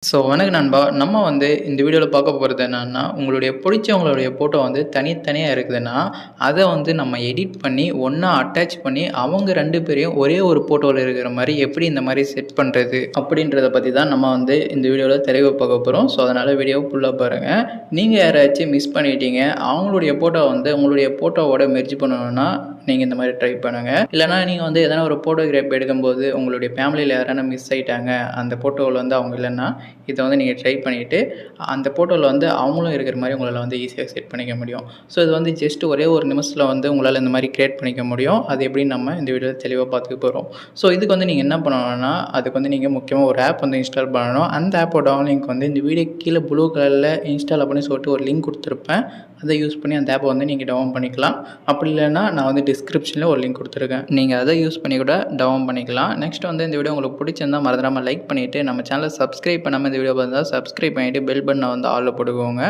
வணக்கம் நண்பா. நம்ம இந்த வீடியோல பார்க்க போறது என்னன்னா, உங்களுடைய புடிச்சவங்களுடைய ஃபோட்டோ தனித்தனியா இருக்குதுன்னா, அத நம்ம எடிட் பண்ணி ஒண்ணா அட்டாச் பண்ணி அவங்க 2 பேரையும் ஒரே ஒரு ஃபோட்டோல இருக்கிற மாரி எப்படி இந்த மாரி செட் பண்றது? அப்படின்றத பத்தி தான் நம்ம இந்த வீடியோல தெளிவா பார்க்க போறோம். அதனால வீடியோ ஃபுல்லா பாருங்க. நீங்க யாராச்சும் மிஸ் பண்ணிட்டீங்க, அவங்களுடைய ஃபோட்டோ உங்களுடைய ஃபோட்டோவோட மெர்ஜ் பண்ணணும்னா, நீங்க இந்த மாரி ட்ரை பண்ணுங்க. இல்லன்னா நீங்க எதனா ஒரு ஃபோட்டோகிராஃப் எடுக்கும்போது உங்களுடைய ஃபேமிலில யாரானா மிஸ் ஆயிட்டாங்க, அந்த ஃபோட்டோல அவங்க இல்லன்னா இதை நீங்கள் ட்ரை பண்ணிவிட்டு அந்த ஃபோட்டோவில் அவங்களும் இருக்கிற மாதிரி உங்களால் ஈஸியாக செட் பண்ணிக்க முடியும். இது ஜஸ்ட் ஒரே ஒரு நிமிஷத்தில் உங்களால் இந்த மாதிரி க்ரியேட் பண்ணிக்க முடியும். அது எப்படின்னு நம்ம இந்த வீடியோவில் தெளிவாக பார்த்துக்க போகிறோம். இதுக்கு நீங்கள் என்ன பண்ணணும்னா, அதுக்கு நீங்கள் முக்கியமாக ஒரு ஆப் இன்ஸ்டால் பண்ணணும். அந்த ஆப்போட டவுன் லிங்க் இந்த வீடியோ கீழே ப்ளூ கலரில் இன்ஸ்டால் அப்படின்னு சொல்லிட்டு ஒரு லிங்க் கொடுத்துருப்பேன். அதை யூஸ் பண்ணி அந்த ஆப்பை நீங்கள் டவுன் பண்ணிக்கலாம். அப்படி இல்லைன்னா நான் டிஸ்கிரிப்ஷனில் ஒரு லிங்க் கொடுத்துருக்கேன். நீங்கள் அதை யூஸ் பண்ணி கூட டவுன் பண்ணிக்கலாம். நெக்ஸ்ட் இந்த வீடியோ உங்களுக்கு பிடிச்சிருந்தால் மறந்துடாமல் லைக் பண்ணிவிட்டு நம்ம சேனலை சப்ஸ்கிரைப் பண்ணாமல் இந்த வீடியோ பார்த்தா சப்ஸ்கிரைப் பண்ணிவிட்டு பெல் பட்டனை ஆலில் போட்டுக்கோங்க.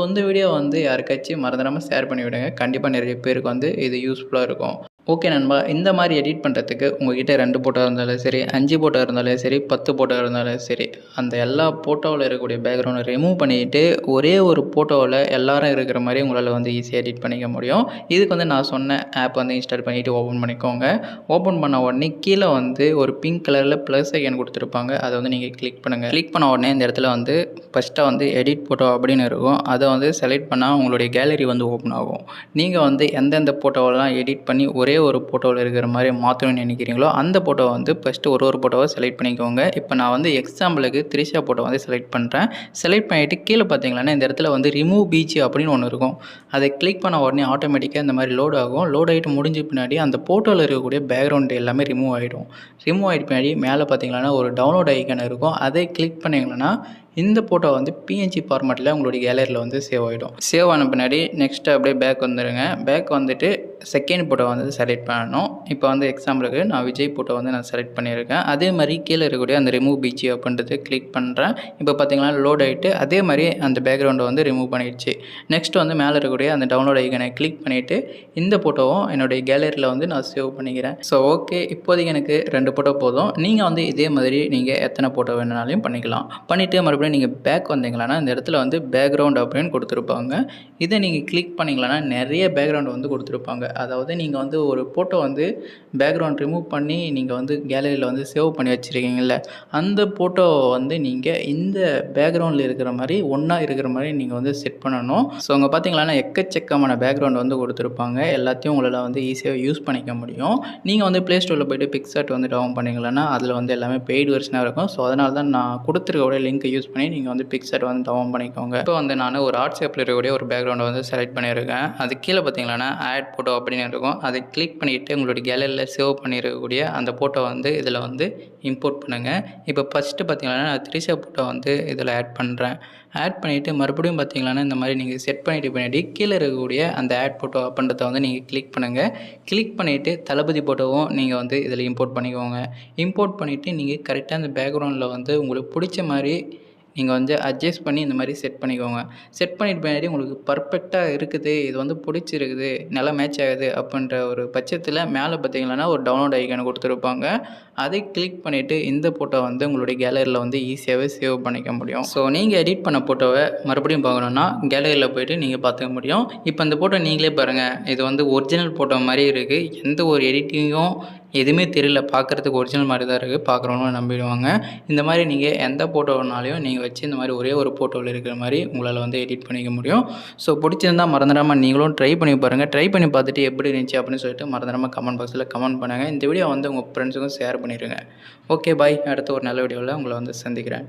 இந்த வீடியோ யாருக்காச்சும் மறந்துடாமல் ஷேர் பண்ணி விடுங்க. கண்டிப்பாக நிறைய பேருக்கு இது யூஸ்ஃபுல்லாக இருக்கும். ஓகே நண்பா, இந்த மாதிரி எடிட் பண்ணுறதுக்கு உங்கள்கிட்ட 2 ஃபோட்டோ இருந்தாலும் சரி, 5 ஃபோட்டோ இருந்தாலும் சரி, 10 ஃபோட்டோ இருந்தாலும் சரி, அந்த எல்லா ஃபோட்டோவில் இருக்கக்கூடிய பேக்ரவுண்டை ரிமூவ் பண்ணிவிட்டு ஒரே ஒரு ஃபோட்டோவில் எல்லாரும் இருக்கிற மாதிரி உங்களால் ஈஸியாக எடிட் பண்ணிக்க முடியும். இதுக்கு நான் சொன்ன ஆப் இன்ஸ்டால் பண்ணிவிட்டு ஓப்பன் பண்ணிக்கோங்க. ஓப்பன் பண்ண உடனே கீழே ஒரு பிங்க் கலரில் ப்ளஸ் ஐக்கன் கொடுத்துருப்பாங்க. அதை நீங்கள் கிளிக் பண்ணுங்கள். கிளிக் பண்ண உடனே இந்த இடத்துல ஃபஸ்ட்டாக எடிட் ஃபோட்டோ அப்படின்னு இருக்கும். அதை செலக்ட் பண்ணால் உங்களுடைய கேலரி ஓப்பன் ஆகும். நீங்கள் எந்தெந்த ஃபோட்டோவெல்லாம் எடிட் பண்ணி ஒரே ஒரு ஃபோட்டோவில் இருக்கிற மாதிரி மாற்றணும்னு நினைக்கிறீங்களோ அந்த ஃபோட்டோ ஃபஸ்ட்டு ஒரு ஃபோட்டோவை செலக்ட் பண்ணிக்கோங்க. இப்போ நான் எக்ஸாம்பிளுக்கு த்ரிஷா ஃபோட்டோ செலக்ட் பண்ணுறேன். செலக்ட் பண்ணிவிட்டு கீழே பார்த்தீங்கன்னா இந்த இடத்துல ரிமூவ் பீச் அப்படின்னு ஒன்று இருக்கும். அதை கிளிக் பண்ண உடனே ஆட்டோமேட்டிக்காக இந்த மாதிரி லோட் ஆகும். லோட் ஆகிட்டு முடிஞ்ச பின்னாடி அந்த ஃபோட்டோவில் இருக்கக்கூடிய பேக்ரவுண்டு எல்லாமே ரிமூவ் ஆகிடும். ரிமூவ் ஆகிட்டு பின்னாடி மேலே பார்த்தீங்கன்னா ஒரு டவுன்லோட் ஐக்கன் இருக்கும். அதை கிளிக் பண்ணிங்கன்னா இந்த ஃபோட்டோ பிஎன்ஜி ஃபார்மேட்டில் உங்களுடைய கேலரியில் சேவ் ஆகிடும். சேவ் ஆன பின்னாடி நெக்ஸ்ட்டு அப்படியே பேக் வந்துடுங்க. பேக் வந்துட்டு செகண்ட் ஃபோட்டோ செலக்ட் பண்ணணும். இப்போ எக்ஸாம்பிளுக்கு நான் விஜய் ஃபோட்டோ நான் செலக்ட் பண்ணியிருக்கேன். அதே மாதிரி கீழே இருக்கக்கூடிய அந்த ரிமூவ் பீச் அப்படின்றது கிளிக் பண்ணுறேன். இப்போ பார்த்தீங்கன்னா லோட் ஆகிட்டு அதே மாதிரி அந்த பேக்ரவுண்டை ரிமூவ் பண்ணிடுச்சு. நெக்ஸ்ட் மேலே இருக்கக்கூடிய அந்த டவுன்லோட் ஐக்கனை கிளிக் பண்ணிவிட்டு இந்த ஃபோட்டோவும் என்னுடைய கேலரியில் நான் சேவ் பண்ணிக்கிறேன். ஓகே, இப்போதைக்கு எனக்கு 2 ஃபோட்டோ போதும். நீங்கள் இதே மாதிரி நீங்கள் எத்தனை ஃபோட்டோ வேணுனாலும் பண்ணிக்கலாம். பண்ணிவிட்டு மறுபடியும் நீங்கள் பேக் வந்தீங்களான்னா இந்த இடத்துல பேக்ரவுண்ட் அப்படின்னு கொடுத்துருப்பாங்க. இதை நீங்கள் கிளிக் பண்ணிங்களான்னா நிறைய பேக்ரவுண்ட் கொடுத்துருப்பாங்க. அதாவது நீங்கள் ஒரு ஃபோட்டோ பேக்ரவுண்ட் ரிமூவ் பண்ணி நீங்கள் கேலரியில் சேவ் பண்ணி வச்சுருக்கீங்கள, அந்த ஃபோட்டோவை நீங்கள் இந்த பேக்ரவுண்டில் இருக்கிற மாதிரி ஒன்றா இருக்கிற மாதிரி நீங்கள் செட் பண்ணணும். அங்கே பார்த்தீங்களான்னா எக்கச்சக்கமான பேக்ரவுண்ட் கொடுத்துருப்பாங்க. எல்லாத்தையும் உங்களால் ஈஸியாக யூஸ் பண்ணிக்க முடியும். நீங்கள் ப்ளே ஸ்டோரில் போய்ட்டு பிக்சார்ட் டவுன் பண்ணிங்களான்னா அதில் எல்லாமே பெய்டு வெர்ஷனாக இருக்கும். அதனால தான் நான் கொடுத்துருக்க லிங்க்கை யூஸ் பண்ணி நீங்கள் பிக்சார்ட் டவுன் பண்ணிக்கோங்க. இப்போ நான் ஒரு வாட்ஸ்அப்பில் இருக்கக்கூடிய ஒரு பேக்ரவுண்டை செலக்ட் பண்ணியிருக்கேன். அது கீழே பார்த்தீங்கன்னா ஆட் ஃபோட்டோ அப்படின்னு இருக்கும். அதை கிளிக் பண்ணிவிட்டு உங்களுடைய கேலரியில் சேவ் பண்ணியிருக்கக்கூடிய அந்த ஃபோட்டோ இதில் இம்போர்ட் பண்ணுங்கள். இப்போ ஃபஸ்ட்டு பார்த்தீங்கன்னா நான் த்ரிஷா ஃபோட்டோ இதில் ஆட் பண்ணுறேன். ஆட் பண்ணிவிட்டு மறுபடியும் பார்த்தீங்கன்னா இந்த மாதிரி நீங்கள் செட் பண்ணிவிட்டு பின்னாடி கீழே இருக்கக்கூடிய அந்த ஆட் ஃபோட்டோ அப்படின்றத நீங்கள் கிளிக் பண்ணுங்கள். கிளிக் பண்ணிவிட்டு தளபதி ஃபோட்டோவும் நீங்கள் இதில் இம்போர்ட் பண்ணிக்கோங்க. இம்போர்ட் பண்ணிவிட்டு நீங்கள் கரெக்டாக அந்த பேக்ரவுண்டில் உங்களுக்கு பிடிச்ச மாதிரி நீங்கள் அட்ஜஸ்ட் பண்ணி இந்த மாதிரி செட் பண்ணிக்கோங்க. செட் பண்ணிட்டு பின்னாடி உங்களுக்கு பர்ஃபெக்டாக இருக்குது, இது பிடிச்சிருக்குது, நல்லா மேட்ச் ஆகுது அப்படின்ற ஒரு பட்சத்தில் மேலே பார்த்தீங்கன்னா ஒரு டவுன்லோட் ஐக்கான் கொடுத்துருப்பாங்க. அதை கிளிக் பண்ணிவிட்டு இந்த ஃபோட்டோ உங்களுடைய கேலரியில் ஈஸியாகவே சேவ் பண்ணிக்க முடியும். நீங்கள் எடிட் பண்ண ஃபோட்டோவை மறுபடியும் பார்க்கணுன்னா கேலரியில் போய்ட்டு நீங்கள் பார்த்துக்க முடியும். இப்போ இந்த ஃபோட்டோ நீங்களே பாருங்கள். இது ஒரிஜினல் ஃபோட்டோ மாதிரி இருக்குது. எந்த ஒரு எடிட்டிங்கும் எதுவுமே தெரியல. பார்க்குறதுக்கு ஒரிஜினல் மாதிரி தான் இருக்குது. பார்க்குறவங்க நம்பிடுவாங்க. இந்த மாதிரி நீங்கள் எந்த ஃபோட்டோனாலையும் நீங்கள் வச்சு இந்த மாதிரி ஒரே ஒரு ஃபோட்டோவில் இருக்கிற மாதிரி உங்களால் எடிட் பண்ணிக்க முடியும். பிடிச்சிருந்தால் மறந்துடாமல் நீங்களும் ட்ரை பண்ணி பாருங்கள். ட்ரை பண்ணி பார்த்துட்டு எப்படி இருந்துச்சு அப்படின்னு சொல்லிட்டு மறந்துடாமல் கமெண்ட் பாக்ஸில் கமெண்ட் பண்ணுங்கள். இந்த வீடியோ உங்கள் ஃப்ரெண்ட்ஸுக்கும் ஷேர் பண்ணிடுங்க. Okay bye. அடுத்த ஒரு நல்ல வீடியோவில் உங்களை சந்திக்கிறேன்.